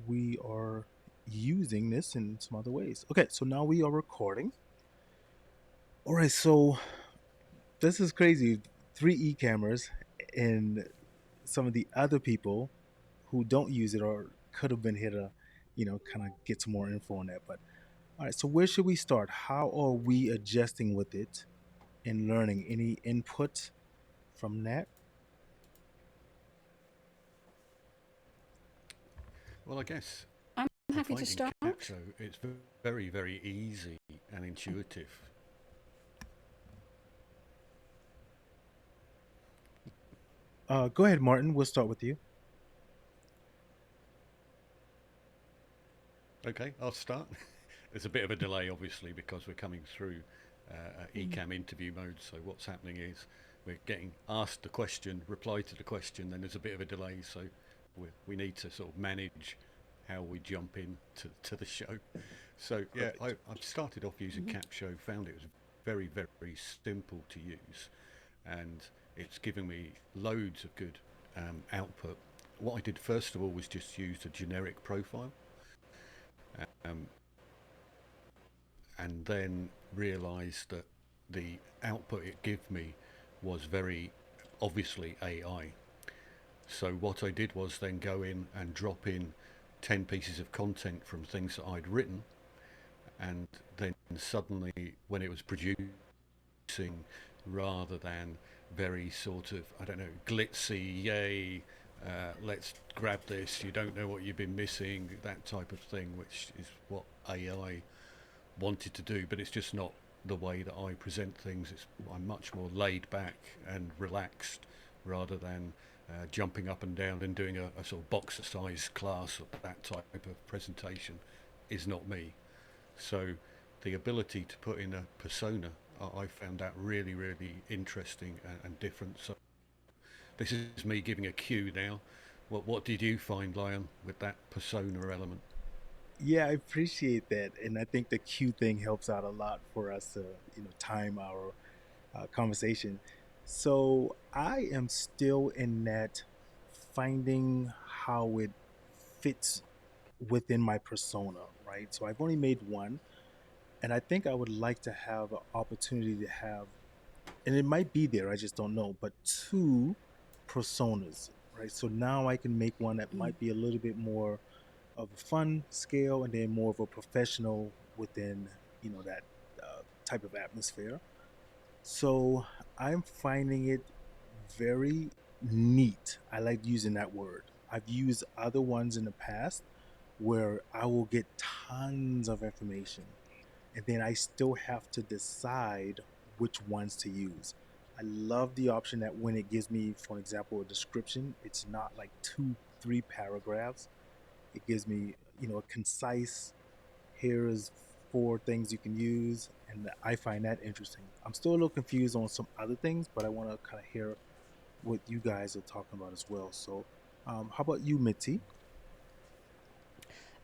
we are using this in some other ways. Okay, so now we are recording. All right, so this is crazy. Three cameras, and some of the other people who don't use it or could have been here to, kind of get some more info on that. But all right, so where should we start? How are we adjusting with it and learning? Any input from that? Well, I guess I'm I'm happy to finding start. Capsho, it's very, very easy and intuitive. Go ahead, Martin. We'll start with you. Okay, I'll start. There's a bit of a delay, obviously, because we're coming through Mm. Ecamm interview mode. So what's happening is we're getting asked the question, reply to the question, then there's a bit of a delay. So we need to sort of manage how we jump in to the show. So yeah, Perfect. I've started off using Mhm. Capsho, found it was very, very simple to use, and it's given me loads of good output. What I did first of all was just use a generic profile, um, and then realised that the output it gave me was very obviously AI. So what I did was then go in and drop in 10 pieces of content from things that I'd written, and then suddenly when it was producing, rather than very sort of, I don't know, glitzy, yay, let's grab this, you don't know what you've been missing, that type of thing, which is what AI wanted to do, but it's just not the way that I present things. I'm much more laid back and relaxed rather than jumping up and down and doing a sort of boxer size class. That type of presentation is not me. So the ability to put in a persona, I found that really, really interesting and different. So this is me giving a cue now. What did you find, Lion, with that persona element? Yeah, I appreciate that, and I think the cue thing helps out a lot for us to, time our conversation. So I am still in that finding how it fits within my persona, right? So I've only made one, and I think I would like to have an opportunity to have, and it might be there, I just don't know, but two personas, right? So now I can make one that Mm. might be a little bit more of a fun scale and then more of a professional within, that type of atmosphere. So I'm finding it very neat. I like using that word. I've used other ones in the past where I will get tons of information and then I still have to decide which ones to use. I love the option that when it gives me, for example, a description, it's not like two, three paragraphs. It gives me, a concise, here's four things you can use. And I find that interesting. I'm still a little confused on some other things, but I want to kind of hear what you guys are talking about as well. So, how about you, Mitzi?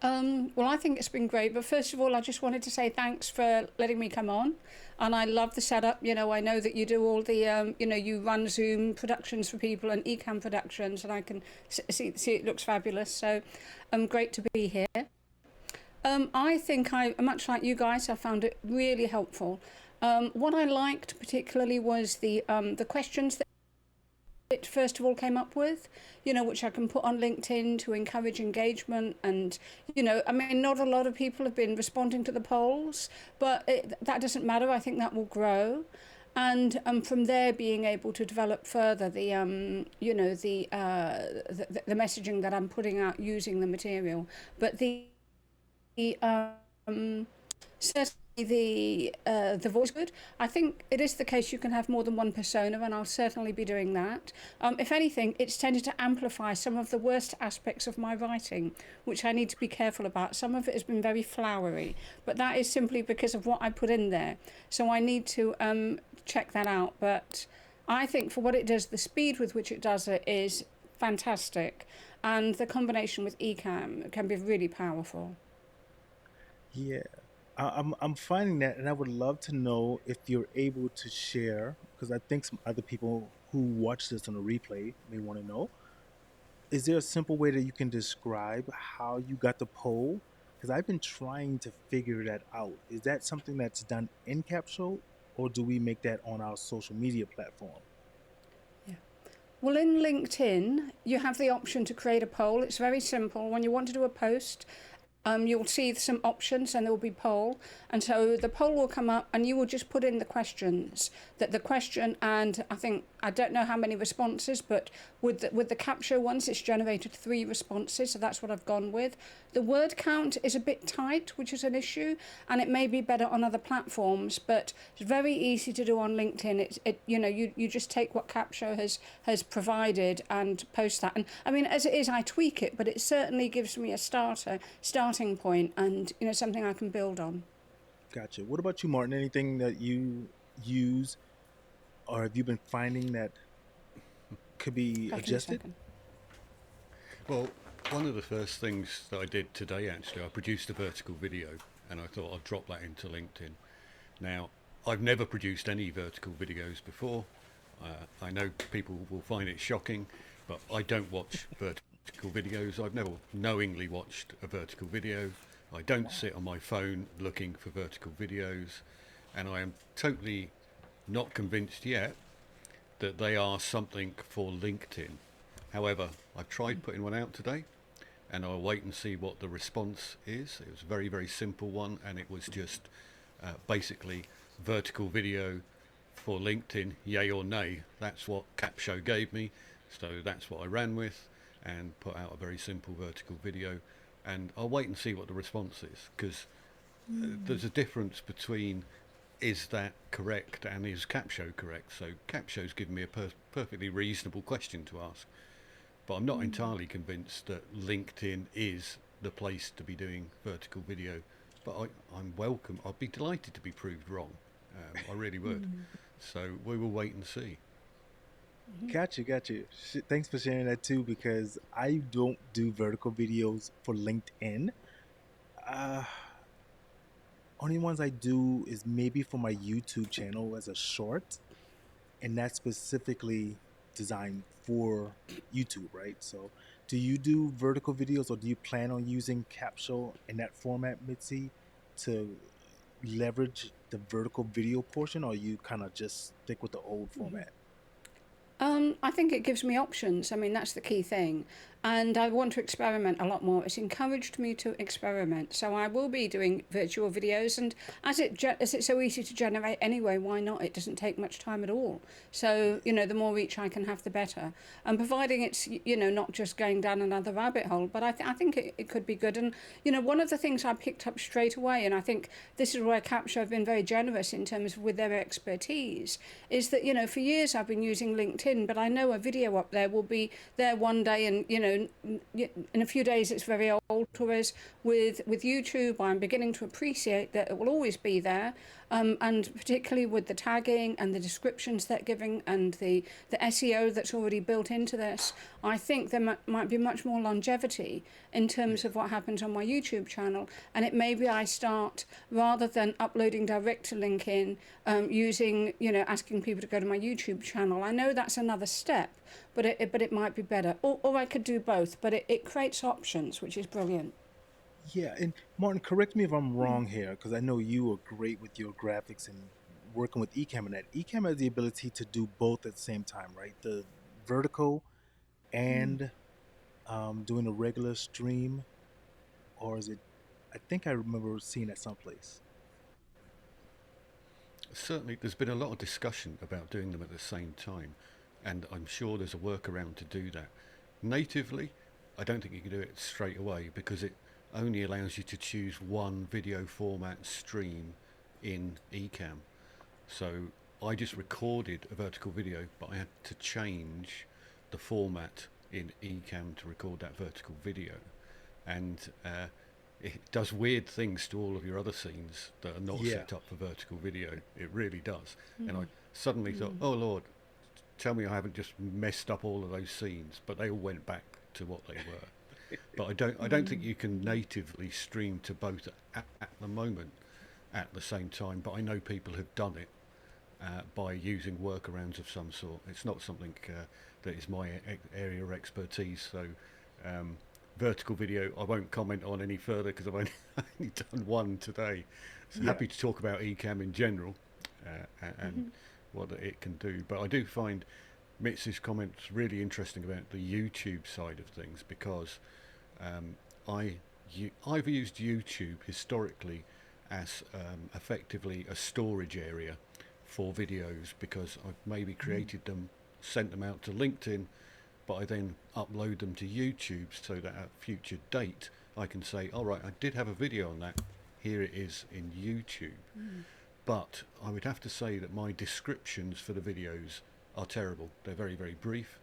Well, I think it's been great. But first of all, I just wanted to say thanks for letting me come on. And I love the setup. I know that you do all the, you run Zoom productions for people and Ecamm productions, and I can see it looks fabulous. So, great to be here. I think much like you guys, I found it really helpful. What I liked particularly was the questions that it first of all came up with, which I can put on LinkedIn to encourage engagement. And, I mean, not a lot of people have been responding to the polls, but that doesn't matter. I think that will grow. And from there, being able to develop further the messaging that I'm putting out using the material. But um, certainly the voice good. I think it is the case you can have more than one persona, and I'll certainly be doing that. If anything, it's tended to amplify some of the worst aspects of my writing, which I need to be careful about. Some of it has been very flowery, but that is simply because of what I put in there. So I need to check that out. But I think for what it does, the speed with which it does it is fantastic, and the combination with Ecamm can be really powerful. Yeah, I'm finding that, and I would love to know if you're able to share because I think some other people who watch this on a replay may want to know. is there a simple way that you can describe how you got the poll? Because I've been trying to figure that out. Is that something that's done in Capsho, or do we make that on our social media platform? Yeah. Well, in LinkedIn, you have the option to create a poll. It's very simple. When you want to do a post, you'll see some options and there will be poll. And so the poll will come up and you will just put in the questions. That the question, and I don't know how many responses, but with the Capsho ones, it's generated 3 responses. So that's what I've gone with. The word count is a bit tight, which is an issue, and it may be better on other platforms, but it's very easy to do on LinkedIn. You just take what Capsho has provided and post that. And I mean, as it is, I tweak it, but it certainly gives me a starting point and something I can build on. Gotcha. What about you, Martin? Anything that you use, or have you been finding that could be Back in a adjusted? second. Well, one of the first things that I did today, actually, I produced a vertical video and I thought I'd drop that into LinkedIn. Now, I've never produced any vertical videos before. I know people will find it shocking, but I don't watch vertical videos. I've never knowingly watched a vertical video. I don't sit on my phone looking for vertical videos, and I am totally not convinced yet that they are something for LinkedIn. However, I've tried putting one out today, and I'll wait and see what the response is. It was a very, very simple one, and it was just basically vertical video for LinkedIn, yay or nay. That's what Capsho gave me, so that's what I ran with and put out a very simple vertical video. And I'll wait and see what the response is, because there's a difference between is that correct and is Capsho correct. So Capsho's given me a perfectly reasonable question to ask, but I'm not entirely convinced that LinkedIn is the place to be doing vertical video. But I'm welcome. I'd be delighted to be proved wrong. I really would. So we will wait and see. Gotcha, gotcha. Thanks for sharing that too, because I don't do vertical videos for LinkedIn. Uh, Only ones I do is maybe for my YouTube channel as a short, and that's specifically designed for YouTube, right? So, do you do vertical videos, or do you plan on using Capsho in that format, Mitzi, to leverage the vertical video portion, or you kind of just stick with the old format? I think it gives me options. I mean, that's the key thing. And I want to experiment a lot more. It's encouraged me to experiment. So I will be doing virtual videos. And as it's so easy to generate anyway, why not? It doesn't take much time at all. So, the more reach I can have, the better. And providing it's, not just going down another rabbit hole, but I think it could be good. And, one of the things I picked up straight away, and I think this is where Capsho have been very generous in terms of with their expertise, is that, for years I've been using LinkedIn, but I know a video up there will be there one day and, in a few days it's very old. Whereas with YouTube, I'm beginning to appreciate that it will always be there, and particularly with the tagging and the descriptions they're giving and the SEO that's already built into this, I think there might be much more longevity in terms of what happens on my YouTube channel. And it maybe I start, rather than uploading direct to LinkedIn, using, asking people to go to my YouTube channel. I know that's another step, but it might be better. Or I could do both, but it creates options, which is brilliant. Yeah, and Martin, correct me if I'm wrong here, because I know you are great with your graphics and working with Ecamm and that. Ecamm has the ability to do both at the same time, right? The vertical and doing a regular stream, or is it? I think I remember seeing that someplace. Certainly, there's been a lot of discussion about doing them at the same time, and I'm sure there's a workaround to do that. Natively, I don't think you can do it straight away because it only allows you to choose one video format stream in Ecamm. So I just recorded a vertical video, but I had to change the format in Ecamm to record that vertical video, and it does weird things to all of your other scenes that are not Yeah. set up for vertical video. It really does. And I suddenly thought, oh Lord, tell me I haven't just messed up all of those scenes, but they all went back to what they were. But I don't think you can natively stream to both at the moment at the same time, but I know people have done it, by using workarounds of some sort. It's not something that is my area of expertise. So vertical video, I won't comment on any further because I've only done one today. So Yeah. happy to talk about Ecamm in general and what it can do. But I do find Mitzi's comments really interesting about the YouTube side of things because um, I've used YouTube historically as effectively a storage area for videos because I've maybe created them, sent them out to LinkedIn, but I then upload them to YouTube so that at a future date I can say, all right, I did have a video on that. Here it is in YouTube. But I would have to say that my descriptions for the videos are terrible. They're very, very brief,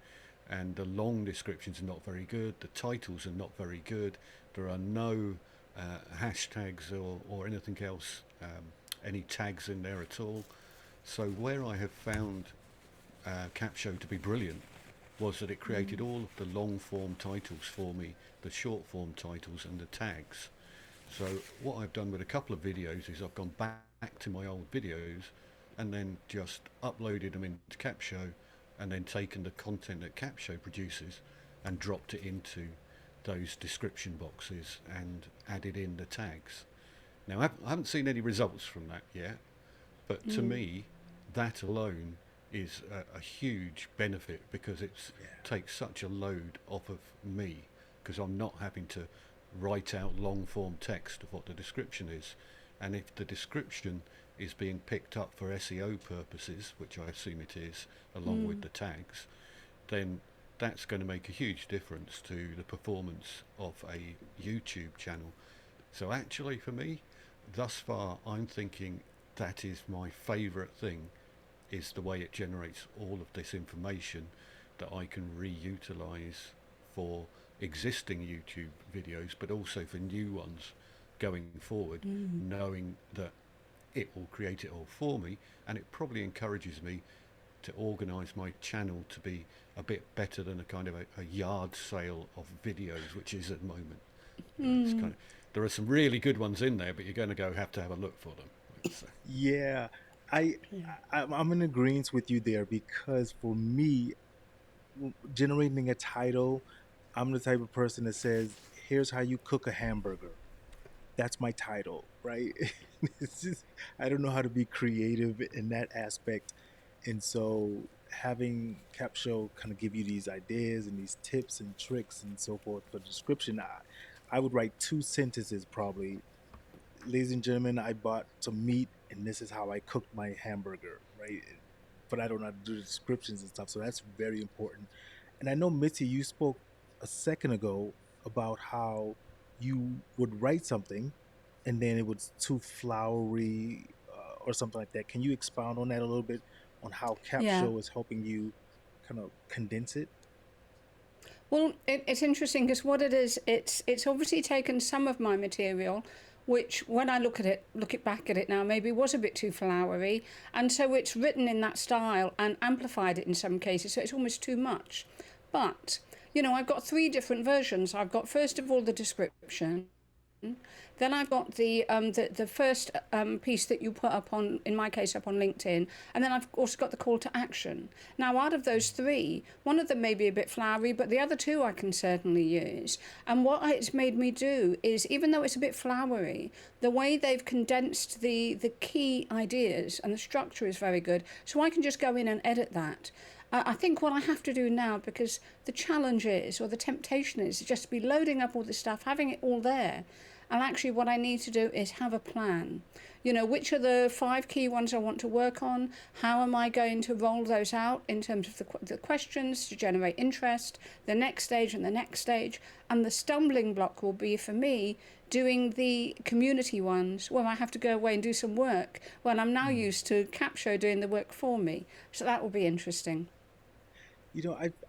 and the long descriptions are not very good. The titles are not very good. There are no hashtags or anything else, any tags in there at all. So where I have found Capsho to be brilliant was that it created all of the long form titles for me, the short form titles and the tags. So what I've done with a couple of videos is I've gone back to my old videos and then just uploaded them into Capsho and then taken the content that Capsho produces and dropped it into those description boxes and added in the tags. Now I haven't seen any results from that yet, but to me that alone is a huge benefit because it Yeah. takes such a load off of me because I'm not having to write out long form text of what the description is, and if the description is being picked up for SEO purposes, which I assume it is, along with the tags, then that's going to make a huge difference to the performance of a YouTube channel. So actually for me, thus far I'm thinking that is my favourite thing, is the way it generates all of this information that I can reutilise for existing YouTube videos, but also for new ones going forward, knowing that it will create it all for me, and it probably encourages me to organise my channel to be a bit better than a kind of a yard sale of videos, which is at the moment. It's kind of, there are some really good ones in there, but you're going to have to have a look for them. Yeah. I, I'm in agreement with you there because for me, generating a title, I'm the type of person that says, "Here's how you cook a hamburger." That's my title, right? It's just, I don't know how to be creative in that aspect, and so having Capsho kind of give you these ideas and these tips and tricks and so forth for the description, I would write two sentences probably. Ladies and gentlemen, I bought some meat and this is how I cooked my hamburger, right? But I don't know how to do the descriptions and stuff, so that's very important. And I know, Mitzi, you spoke a second ago about how you would write something and then it was too flowery or something like that. Can you expound on that a little bit on how Yeah. Capsho is helping you kind of condense it? Well, it's interesting because what it is, it's obviously taken some of my material, which when I look it back at it now, maybe was a bit too flowery, and so it's written in that style and amplified it in some cases, so it's almost too much. But I've got three different versions. I've got first of all the description. Then I've got the first piece that you put up on, in my case, up on LinkedIn, and then I've also got the call to action. Now, out of those three, one of them may be a bit flowery, but the other two I can certainly use. And what it's made me do is, even though it's a bit flowery, the way they've condensed the key ideas and the structure is very good. So I can just go in and edit that. I think what I have to do now, because the challenge is, or the temptation is, just to be loading up all this stuff, having it all there. And actually what I need to do is have a plan. Which are the 5 key ones I want to work on? How am I going to roll those out in terms of the questions to generate interest, the next stage and the next stage? And the stumbling block will be, for me, doing the community ones where I have to go away and do some work when I'm now Mm. used to Capsho doing the work for me. So that will be interesting.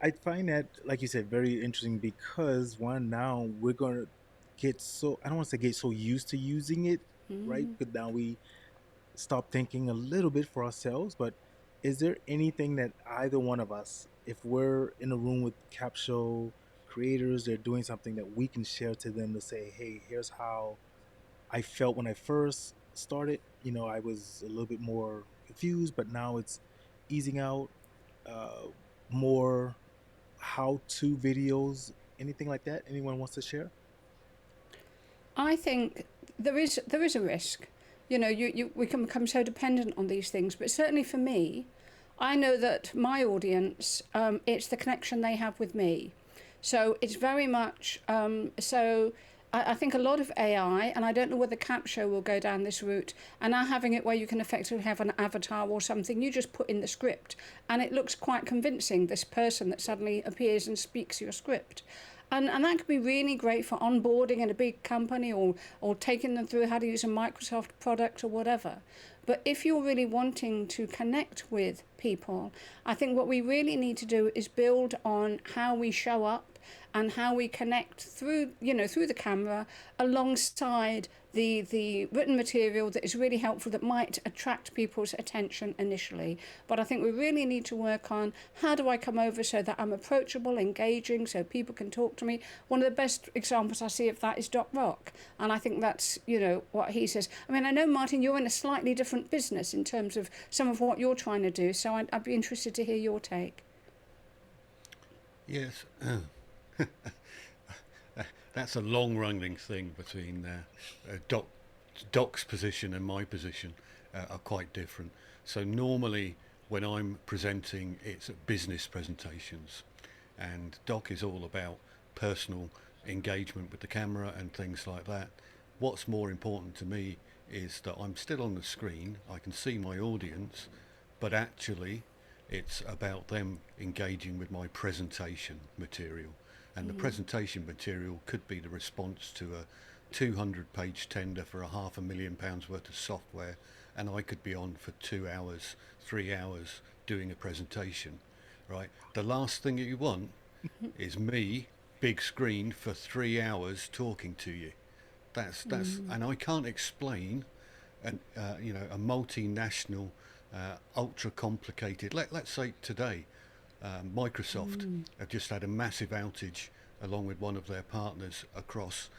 I find that, like you said, very interesting because one, now we're gonna get so, I don't want to say get so used to using it, right? But now we stop thinking a little bit for ourselves. But is there anything that either one of us, if we're in a room with Capsho creators, they're doing something that we can share to them to say, hey, here's how I felt when I first started. I was a little bit more confused, but now it's easing out. Uh, More how-to videos, anything like that? Anyone wants to share? I think there is a risk. We can become so dependent on these things, but certainly for me, I know that my audience, it's the connection they have with me. So it's very much I think a lot of AI, and I don't know whether Capsho will go down this route, and now having it where you can effectively have an avatar or something, you just put in the script, and it looks quite convincing, this person that suddenly appears and speaks your script. And that could be really great for onboarding in a big company, or taking them through how to use a Microsoft product or whatever. But if you're really wanting to connect with people, I think what we really need to do is build on how we show up and how we connect through the camera alongside the written material that is really helpful, that might attract people's attention initially. But I think we really need to work on, how do I come over so that I'm approachable, engaging, so people can talk to me. One of the best examples I see of that is Doc Rock, and I think that's what he says. I mean, I know, Martin, you're in a slightly different business in terms of some of what you're trying to do, so I'd be interested to hear your take. Yes. That's a long-running thing between Doc's position and my position are quite different. So normally when I'm presenting, it's at business presentations, and Doc is all about personal engagement with the camera and things like that. What's more important to me is that I'm still on the screen, I can see my audience, but actually it's about them engaging with my presentation material. And the presentation material could be the response to a 200-page tender for £500,000 worth of software, and I could be on for 2 hours, 3 hours doing a presentation, right? The last thing you want is me, big screen, for 3 hours talking to you. That's and I can't explain a multinational, ultra complicated. Let's say today, Microsoft have just had a massive outage along with one of their partners across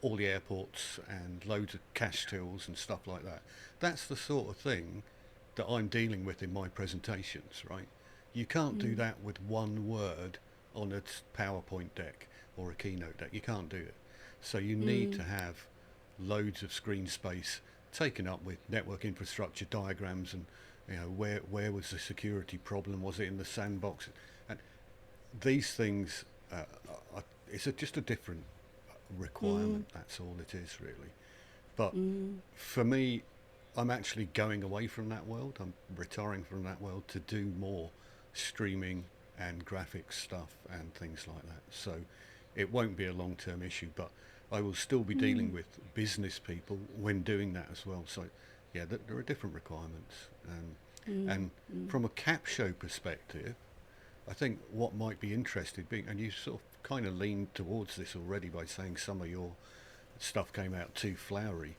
all the airports and loads of cash tills and stuff like that. That's the sort of thing that I'm dealing with in my presentations, right? You can't do that with one word on a PowerPoint deck or a keynote deck. You can't do it. So you need to have loads of screen space taken up with network infrastructure diagrams, and where was the security problem? Was it in the sandbox? And these things, it's just a different requirement. That's all it is, really. But for me, I'm actually going away from that world. I'm retiring from that world to do more streaming and graphics stuff and things like that. So it won't be a long-term issue, but I will still be dealing with business people when doing that as well. So yeah, there are different requirements. And from a Capsho perspective, I think what might be interesting, and you sort of kind of leaned towards this already by saying some of your stuff came out too flowery.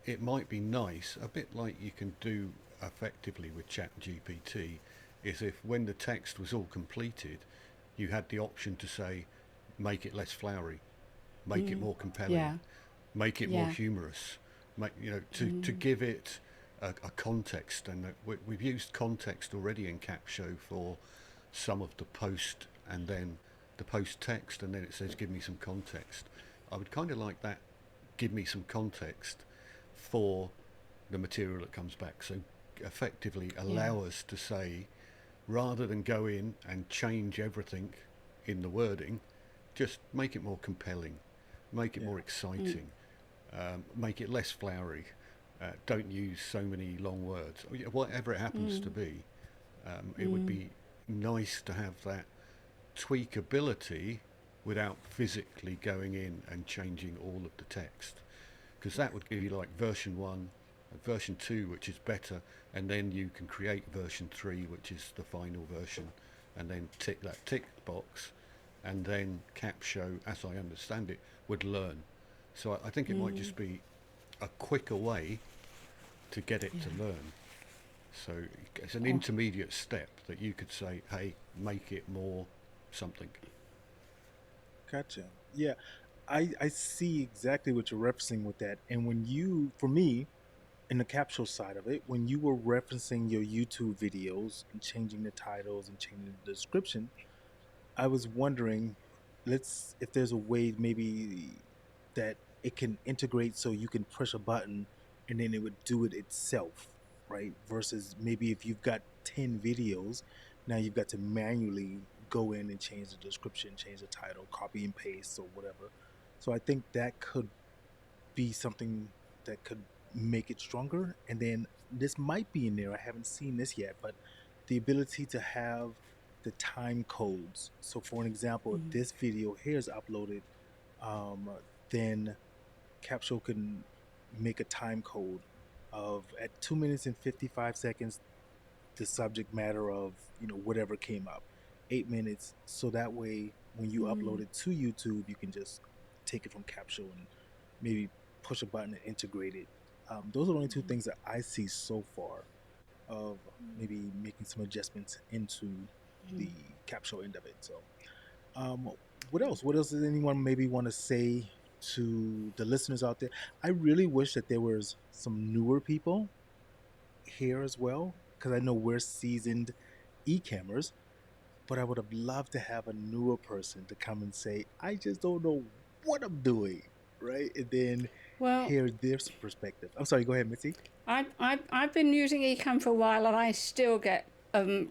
It might be nice, a bit like you can do effectively with ChatGPT, is if when the text was all completed, you had the option to say, make it less flowery, make it more compelling, make it more humorous, to give it a context. And we've used context already in Capsho for some of the post, and then the post text, and then it says give me some context. I would kind of like that, give me some context for the material that comes back. So effectively allow us to say, rather than go in and change everything in the wording, just make it more compelling, make it more exciting, make it less flowery, don't use so many long words, whatever it happens to be. It would be nice to have that tweakability without physically going in and changing all of the text, because that would give you like version 1, version 2, which is better, and then you can create version 3, which is the final version, and then tick that tick box, and then Capsho, as I understand it, would learn. So I think it might just be a quicker way to get it to learn. So it's an intermediate step that you could say, hey, make it more something. Gotcha. Yeah, I see exactly what you're referencing with that. And when you, for me, in the Capsho side of it, when you were referencing your YouTube videos and changing the titles and changing the description, I was wondering, let's if there's a way maybe that it can integrate so you can push a button and then it would do it itself, right? Versus maybe if you've got 10 videos, now you've got to manually go in and change the description, change the title, copy and paste or whatever. So I think that could be something that could make it stronger. And then this might be in there. I haven't seen this yet, but the ability to have the time codes. So, for an example, if this video here is uploaded, um, then Capsho can make a time code of at 2 minutes and 55 seconds the subject matter of whatever came up, 8 minutes. So that way, when you upload it to YouTube, you can just take it from Capsho and maybe push a button and integrate it. Those are the only two things that I see so far of maybe making some adjustments into the Capsho end of it. So, um, what else? What else does anyone maybe want to say to the listeners out there? I really wish that there was some newer people here as well, because I know we're seasoned e-cammers, but I would have loved to have a newer person to come and say, I just don't know what I'm doing, right? And then Well, hear their perspective. I'm sorry, go ahead, Mitzi. I've been using Ecamm for a while and I still get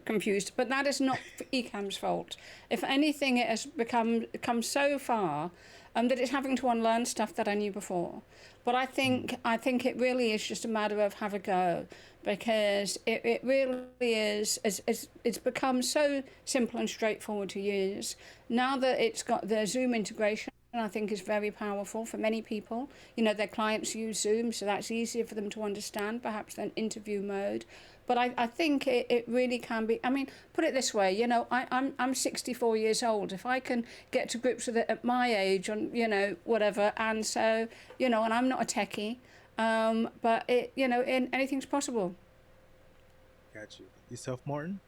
confused, but that is not Ecamm's fault. If anything, it has come so far that it's having to unlearn stuff that I knew before. But I think it really is just a matter of have a go, because it really is it's become so simple and straightforward to use. Now that it's got the Zoom integration, I think is very powerful for many people. Their clients use Zoom, so that's easier for them to understand, perhaps than interview mode. But I think it really can be. I mean, put it this way, I'm 64 years old. If I can get to grips with it at my age, and whatever, and so and I'm not a techie, but anything's possible. Got you. Yourself, Martin?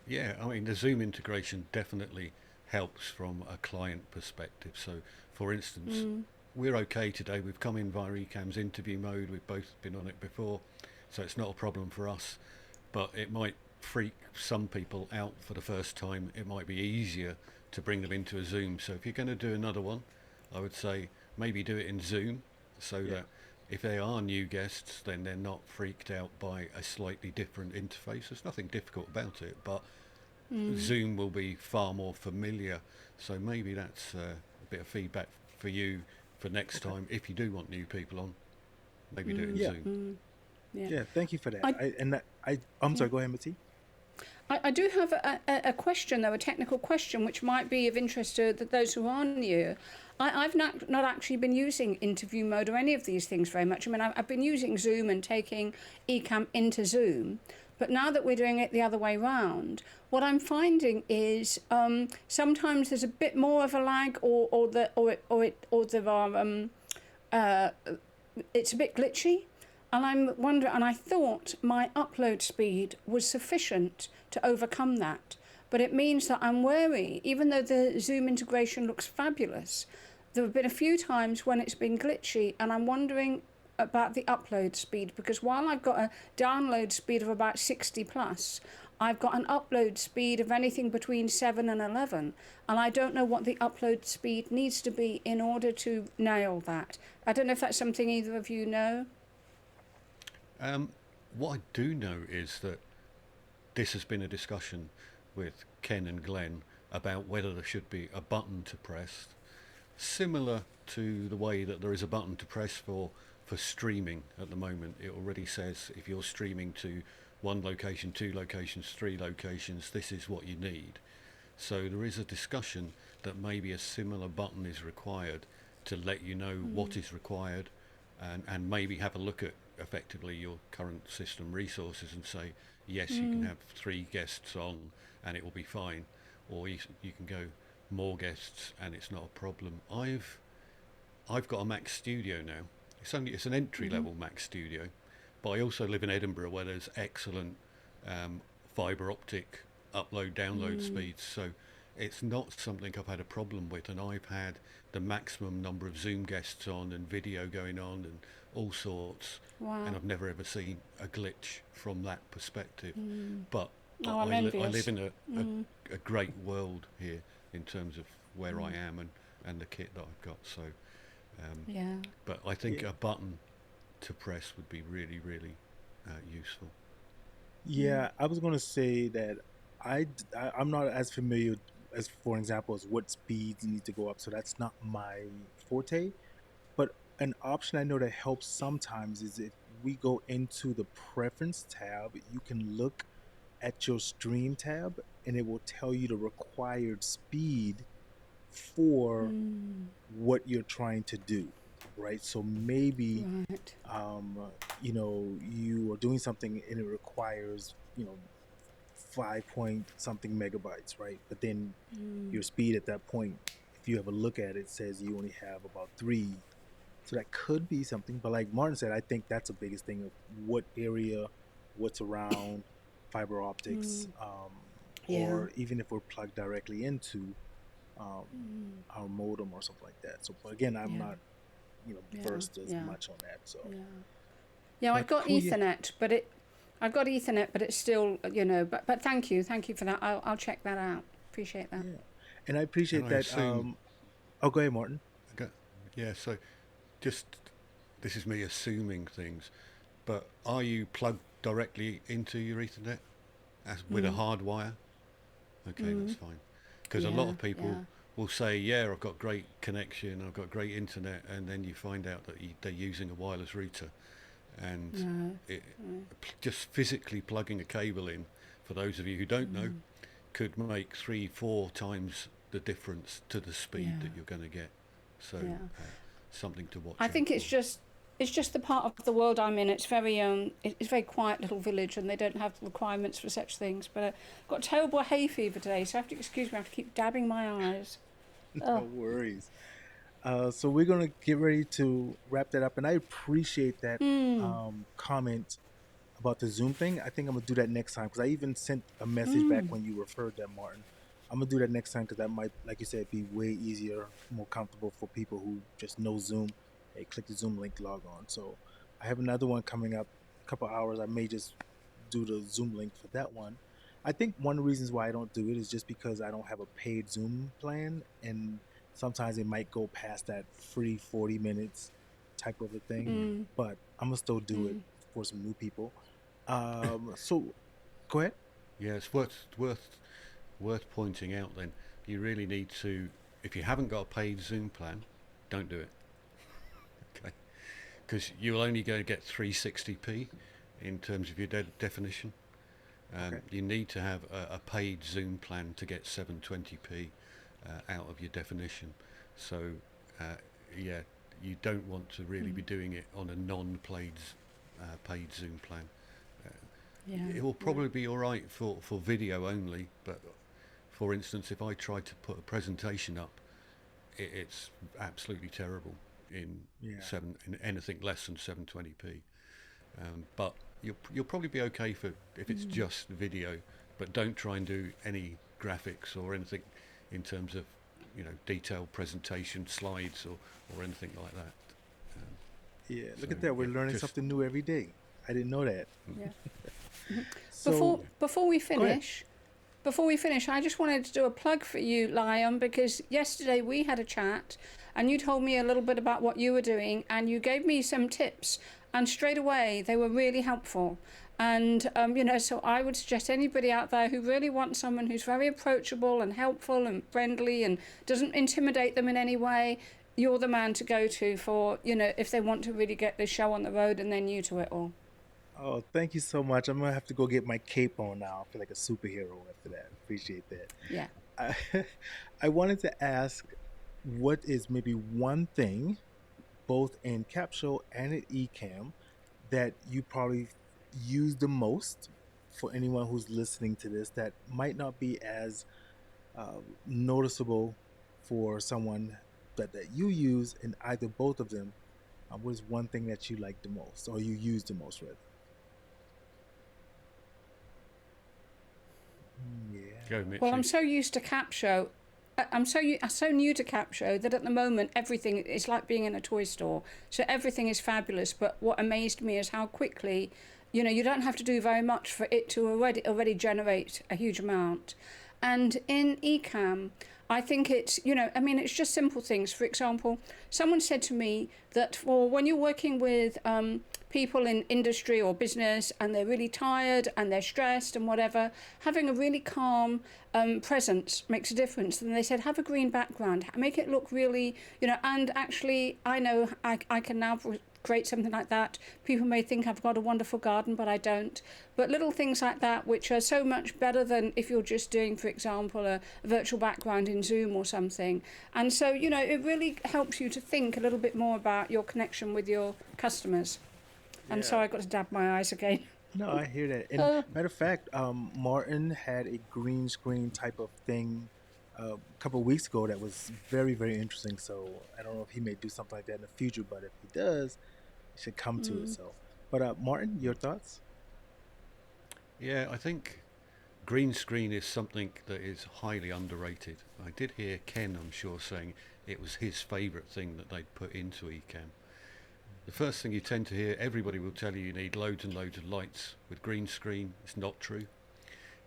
Yeah, I mean, the Zoom integration definitely helps from a client perspective. So, for instance, we're okay today. We've come in via Ecamm's interview mode. We've both been on it before, so it's not a problem for us. But it might freak some people out for the first time. It might be easier to bring them into a Zoom. So if you're going to do another one, I would say maybe do it in Zoom, so that if they are new guests, then they're not freaked out by a slightly different interface. There's nothing difficult about it, but Zoom will be far more familiar. So maybe that's a bit of feedback for you for next time. If you do want new people on, maybe do it in Zoom. Yeah, thank you for that. I- I'm sorry, go ahead, Mitzi. I do have a question, though, a technical question, which might be of interest to those who are new. I've not actually been using interview mode or any of these things very much. I mean, I've been using Zoom and taking Ecamm into Zoom, but now that we're doing it the other way round, what I'm finding is sometimes there's a bit more of a lag, or there are it's a bit glitchy. And I'm wondering, and I thought my upload speed was sufficient to overcome that. But it means that I'm wary, even though the Zoom integration looks fabulous. There have been a few times when it's been glitchy, and I'm wondering about the upload speed, because while I've got a download speed of about 60 plus, I've got an upload speed of anything between 7 and 11, and I don't know what the upload speed needs to be in order to nail that. I don't know if that's something either of you know. What I do know is that this has been a discussion with Ken and Glenn about whether there should be a button to press, similar to the way that there is a button to press for streaming at the moment. It already says if you're streaming to one location, two locations, three locations, this is what you need. So there is a discussion that maybe a similar button is required to let you know what is required, and maybe have a look at effectively your current system resources and say, yes, you can have 3 guests on and it will be fine, or you can go more guests and it's not a problem. I've got a Mac Studio now. It's an entry level Mac Studio, but I also live in Edinburgh where there's excellent fibre optic upload download speeds. So it's not something I've had a problem with, and I've had the maximum number of Zoom guests on and video going on and all sorts, and Wow. I've never ever seen a glitch from that perspective. But Oh, I'm I live envious. in a great world here in terms of where I am and the kit that I've got. So, Yeah. but I think Yeah. a button to press would be really, really useful. Yeah, I was going to say that I'm not as familiar as, for example, as what speeds need to go up. So that's not my forte. But an option I know that helps sometimes is if we go into the preference tab, you can look at your stream tab and it will tell you the required speed for what you're trying to do, right? So maybe Right. you are doing something and it requires 5 point something megabytes, right? But then your speed at that point, if you have a look at it, says you only have about 3. So that could be something. But like Martin said, I think that's the biggest thing of what area, what's around, fiber optics, Yeah. or even if we're plugged directly into um, our modem or something like that. So, but again, I'm Yeah. not Yeah. versed as Yeah. much on that. So, Yeah. Yeah, I've but got cool. Yeah, Ethernet, I've got Ethernet, but it's still, but thank you for that. I'll check that out. Appreciate that. yeah, and I And appreciate I that. assume, Oh, go ahead, Martin. okay, yeah. So just this is me assuming things, but are you plugged directly into your Ethernet as with a hard wire? Okay, that's fine. Because a lot Yeah, of people yeah, will say, "Yeah, I've got great connection, I've got great internet," and then you find out that they're using a wireless router, and no, it, just physically plugging a cable in, for those of you who don't know, could make 3-4 times the difference to the speed yeah, that you're going to get. So yeah. something to watch I out think for. it's just the part of the world I'm in. It's it's a very quiet little village, and they don't have the requirements for such things. But I've got terrible hay fever today, so I have to excuse me. I have to keep dabbing my eyes. No Oh, worries. So we're gonna get ready to wrap that up, and I appreciate that comment about the Zoom thing. I think I'm gonna do that next time because I even sent a message back when you referred that, Martin. I'm gonna do that next time because that might, like you said, be way easier, more comfortable for people who just know Zoom. Hey, click the Zoom link, log on. So I have another one coming up, a couple hours. I may just do the Zoom link for that one. I think one of the reasons why I don't do it is just because I don't have a paid Zoom plan, and sometimes it might go past that free 40 minutes type of a thing. But I'm gonna still do it for some new people. So go ahead. Yeah, it's worth pointing out. Then you really need to, if you haven't got a paid Zoom plan, don't do it. Okay, because you'll only go get 360p in terms of your definition. Okay. You need to have a paid Zoom plan to get 720p out of your definition. So, uh, yeah, you don't want to really be doing it on a non-paid paid Zoom plan. Uh, yeah, it will yeah, probably be all right for video only, but for instance, if I try to put a presentation up, it's absolutely terrible in Yeah. in anything less than 720p. But you'll probably be okay for if it's just video, but don't try and do any graphics or anything in terms of detailed presentation slides or anything like that. Um, Yeah. so Look at that. We're yeah, learning just something new every day. I didn't know that. yeah. So Before we go ahead. finish, I just wanted to do a plug for you, Liam, because yesterday we had a chat and you told me a little bit about what you were doing and you gave me some tips and straight away they were really helpful. And, so I would suggest anybody out there who really wants someone who's very approachable and helpful and friendly and doesn't intimidate them in any way, you're the man to go to for, if they want to really get this show on the road and they're new to it all. Oh, thank you so much. I'm gonna have to go get my cape on now. I feel like a superhero after that. Appreciate that. Yeah. I, I wanted to ask, what is maybe one thing, both in Capsho and at Ecamm, that you probably use the most for anyone who's listening to this that might not be as noticeable for someone that you use in either both of them? What is one thing that you like the most or you use the most, rather? Yeah. Go, Mitzi. Well, I'm so used to Capsho. I'm so new to Capsho that at the moment everything is like being in a toy store. So everything is fabulous. But what amazed me is how quickly, you don't have to do very much for it to already generate a huge amount. And in Ecamm, I think it's, it's just simple things. For example, someone said to me that for when you're working with people in industry or business and they're really tired and they're stressed and whatever, having a really calm presence makes a difference. And they said, have a green background, make it look really, and actually I know I can now create something like that. People may think I've got a wonderful garden, but I don't. But little things like that, which are so much better than if you're just doing, for example, a virtual background in Zoom or something. And so, it really helps you to think a little bit more about your connection with your customers. I'm sorry, I got to dab my eyes again. No, I hear that. And matter of fact, Martin had a green screen type of thing a couple of weeks ago that was very, very interesting. So I don't know if he may do something like that in the future, but if he does, it should come to it. So, but Martin, your thoughts? Yeah, I think green screen is something that is highly underrated. I did hear Ken, I'm sure, saying it was his favourite thing that they'd put into Ecamm. The first thing you tend to hear, everybody will tell you need loads and loads of lights. With green screen, it's not true.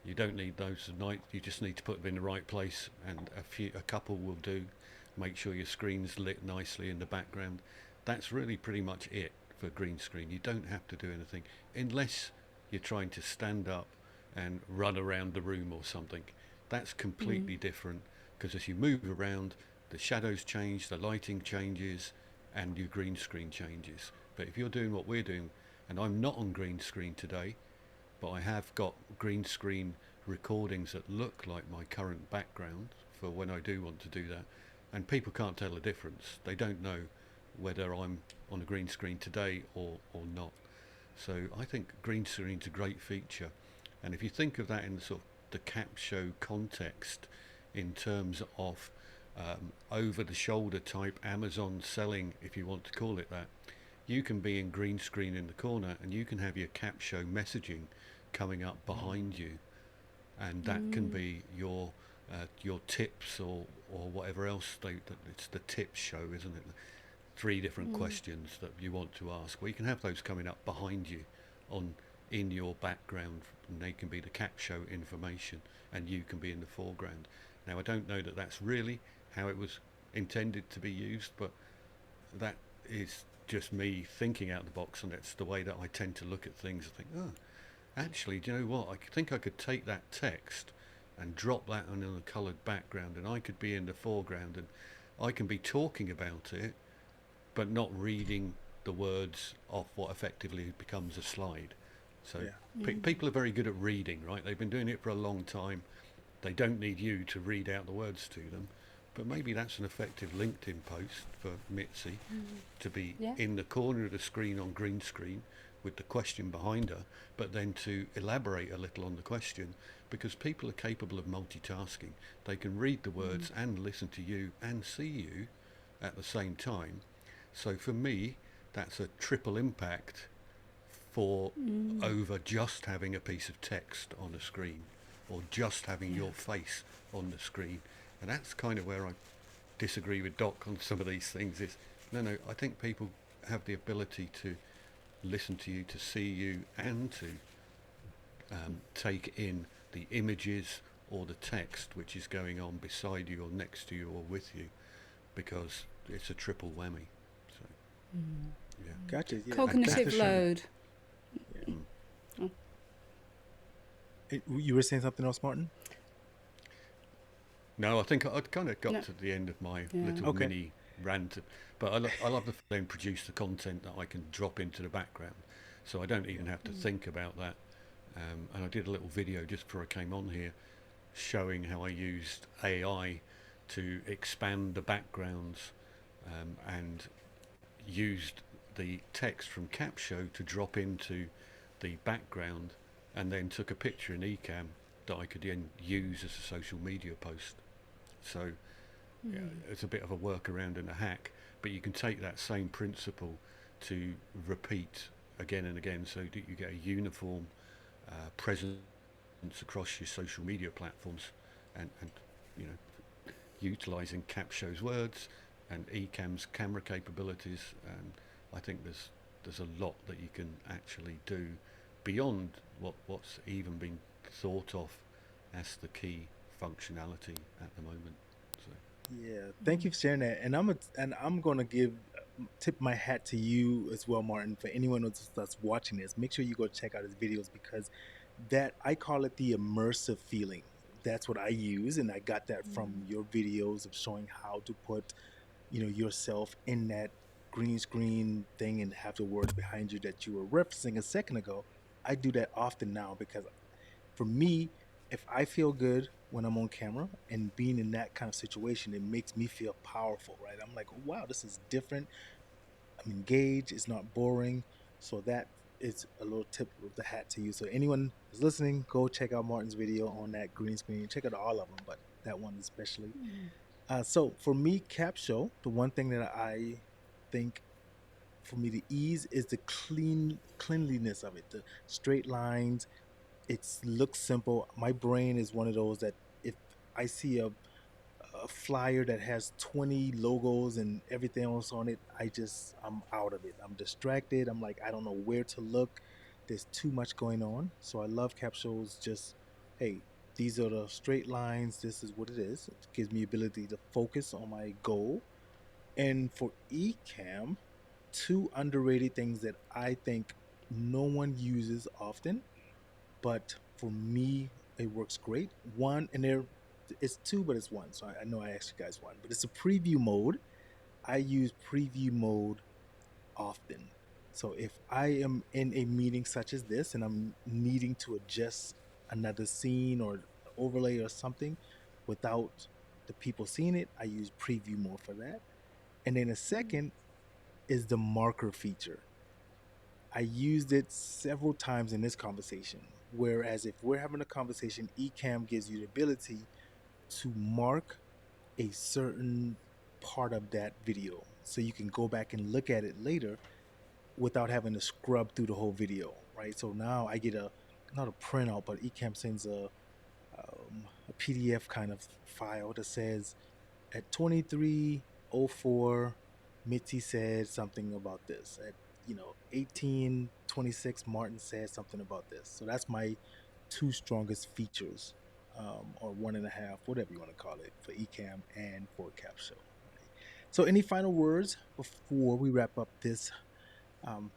You don't need loads of lights, you just need to put them in the right place, and a couple will do. Make sure your screen's lit nicely in the background. That's really pretty much it for green screen. You don't have to do anything, unless you're trying to stand up and run around the room or something. That's completely different, because as you move around, the shadows change, the lighting changes, and your green screen changes. But if you're doing what we're doing, and I'm not on green screen today, but I have got green screen recordings that look like my current background for when I do want to do that, and people can't tell the difference. They don't know whether I'm on a green screen today or not. So I think green screen's a great feature, and if you think of that in sort of the Capsho context, in terms of over-the-shoulder type Amazon selling, if you want to call it that, you can be in green screen in the corner and you can have your Capsho messaging coming up behind you, and that can be your tips or whatever else. It's the tips show, isn't it? 3 different questions that you want to ask. Well, you can have those coming up behind you in your background, and they can be the Capsho information, and you can be in the foreground. Now, I don't know that that's really how it was intended to be used, but that is just me thinking out the box, and that's the way that I tend to look at things. I think, oh, actually, do you know what? I think I could take that text and drop that on a coloured background, and I could be in the foreground, and I can be talking about it, but not reading the words of what effectively becomes a slide. So people are very good at reading, right? They've been doing it for a long time. They don't need you to read out the words to them. But maybe that's an effective LinkedIn post for Mitzi, to be in the corner of the screen on green screen with the question behind her, but then to elaborate a little on the question, because people are capable of multitasking. They can read the words and listen to you and see you at the same time. So for me, that's a triple impact for over just having a piece of text on a screen, or just having your face on the screen. And that's kind of where I disagree with Doc on some of these things. Is no, I think people have the ability to listen to you, to see you, and to take in the images or the text which is going on beside you or next to you or with you, because it's a triple whammy. So, yeah. Gotcha. Yeah. Cognitive load. Yeah. You were saying something else, Martin? No, I think I'd kind of got to the end of my little mini rant, but I love the then produce the content that I can drop into the background, so I don't even have to think about that. And I did a little video just before I came on here, showing how I used AI to expand the backgrounds, and used the text from Capsho to drop into the background, and then took a picture in Ecamm that I could then use as a social media post. So it's a bit of a workaround and a hack, but you can take that same principle to repeat again and again, so that you get a uniform presence across your social media platforms, and you know, utilizing Capsho's words and Ecamm's camera capabilities, and I think there's a lot that you can actually do beyond what's even been thought of as the key functionality at the moment. So Yeah, thank you for sharing that. And I'm gonna give tip my hat to you as well, Martin. For anyone that's watching this, make sure you go check out his videos because that I call it the immersive feeling. That's what I use, and I got that from your videos of showing how to put, yourself in that green screen thing and have the words behind you that you were referencing a second ago. I do that often now because for me, if I feel good when I'm on camera and being in that kind of situation, it makes me feel powerful, right? I'm like, oh, wow, this is different. I'm engaged. It's not boring. So that is a little tip of the hat to you. So anyone who's listening, go check out Martin's video on that green screen. Check out all of them, but that one especially. So for me, Capsho, the one thing that I think for me the ease is the cleanliness of it, the straight lines. It looks simple. My brain is one of those that if I see a flyer that has 20 logos and everything else on it, I'm out of it. I'm distracted. I'm like, I don't know where to look. There's too much going on. So I love Capshows. Just, hey, these are the straight lines. This is what it is. It gives me ability to focus on my goal. And for Ecamm, two underrated things that I think no one uses often, but for me, it works great. One, and there, it's two, but it's one. So I know I asked you guys one, but it's a preview mode. I use preview mode often. So if I am in a meeting such as this and I'm needing to adjust another scene or overlay or something without the people seeing it, I use preview mode for that. And then a second is the marker feature. I used it several times in this conversation. Whereas if we're having a conversation, Ecamm gives you the ability to mark a certain part of that video. So you can go back and look at it later without having to scrub through the whole video, right? So now I get not a printout, but Ecamm sends a PDF kind of file that says at 23:04, Mitzi said something about this. At 18:26, Martin said something about this. So that's my two strongest features, or one and a half, whatever you want to call it, for Ecamm and for Capsho. Right? So any final words before we wrap up this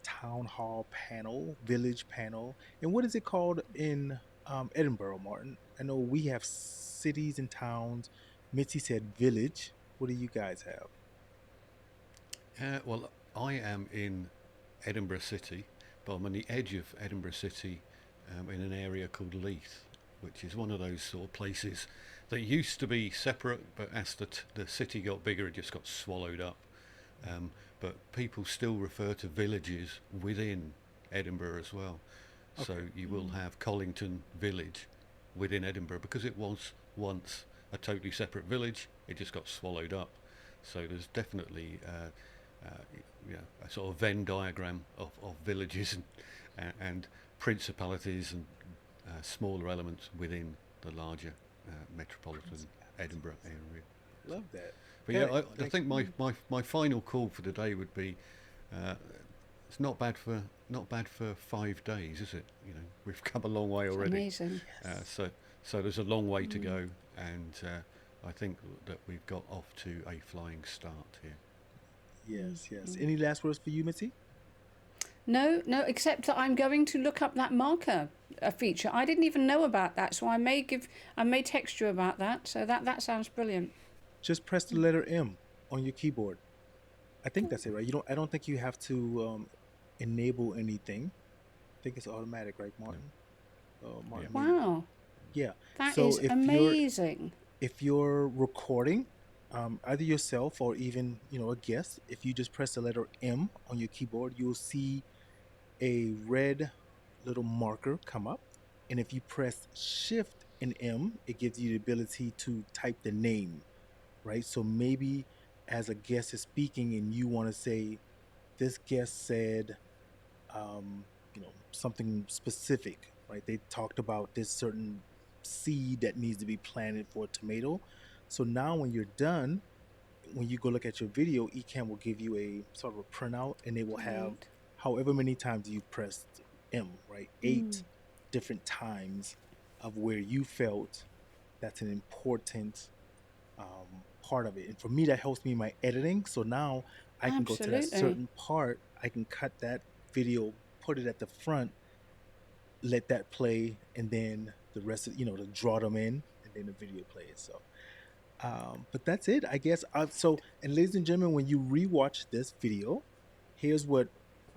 town hall panel, village panel, and what is it called in Edinburgh, Martin? I know we have cities and towns. Mitzi said village. What do you guys have? well, I am in Edinburgh City, but I'm on the edge of Edinburgh City, in an area called Leith, which is one of those sort of places that used to be separate, but as the city got bigger, it just got swallowed up. But people still refer to villages within Edinburgh as well. So Okay. you will have Collington Village within Edinburgh because it was once a totally separate village. It just got swallowed up. So there's definitely a sort of Venn diagram of villages and principalities and smaller elements within the larger metropolitan Edinburgh area. Love that. But yeah, Hey, I think my final call for the day would be, uh, it's not bad for 5 days, is it? We've come a long way It's already. amazing. Uh, yes. so so there's a long way to go, and I think that we've got off to a flying start here. Yes, yes. Any last words for you, Mitzi? No, no, except that I'm going to look up that marker feature. I didn't even know about that, so I may text you about that. So that sounds brilliant. Just press the letter M on your keyboard. I think that's it, right? I don't think you have to enable anything. I think it's automatic, right, No, Martin? yeah, Martin, maybe. Wow, Yeah. that So is amazing. if you're recording, either yourself or even a guest, if you just press the letter M on your keyboard, you'll see a red little marker come up, and if you press Shift and M, it gives you the ability to type the name, right? So maybe as a guest is speaking and you want to say, this guest said, something specific, right? They talked about this certain seed that needs to be planted for a tomato. So now when you're done, when you go look at your video, Ecamm will give you a sort of a printout, and they will have Brilliant. however many times you pressed M, right? 8 different times of where you felt that's an important part of it. And for me, that helps me in my editing. So now I can go to that Absolutely. certain part, I can cut that video, put it at the front, let that play, and then the rest of, to draw them in, and then the video plays. So but that's it, I guess. So, and ladies and gentlemen, when you rewatch this video, here's what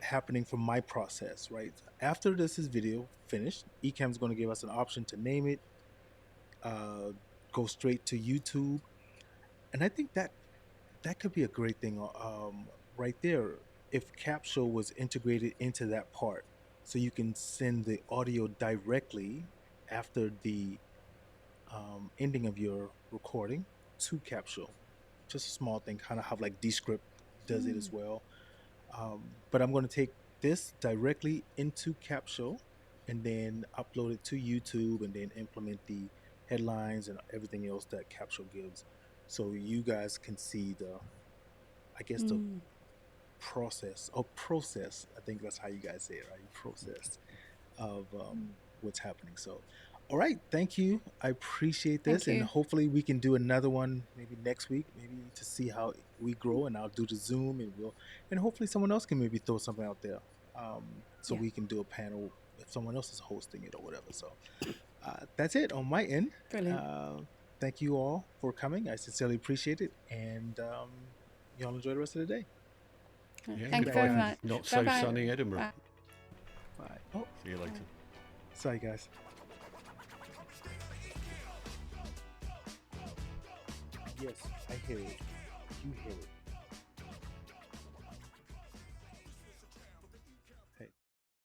happening from my process. Right after this is video finished, Ecamm's going to give us an option to name it, uh, go straight to YouTube, and I think that could be a great thing. Right there, if Capsho was integrated into that part, so you can send the audio directly after the ending of your recording to Capsho. Just a small thing, kind of how like Descript does it as well. But I'm going to take this directly into Capsho and then upload it to YouTube and then implement the headlines and everything else that Capsho gives, so you guys can see I guess the process. I think that's how you guys say it, right? Process of what's happening. So, all right, thank you. I appreciate this, Thank and you. hopefully we can do another one maybe next week, maybe to see how we grow. And I'll do the Zoom, and hopefully someone else can maybe throw something out there, so Yeah. we can do a panel if someone else is hosting it or whatever. So that's it on my end. Brilliant. Thank you all for coming. I sincerely appreciate it, and y'all enjoy the rest of the day. Yeah, Thank you Goodbye, very goodbye. guys. much. Not so Bye-bye. sunny Edinburgh. Bye. Bye. Oh, See you later. sorry, guys. Yes, I hear it. You hear it.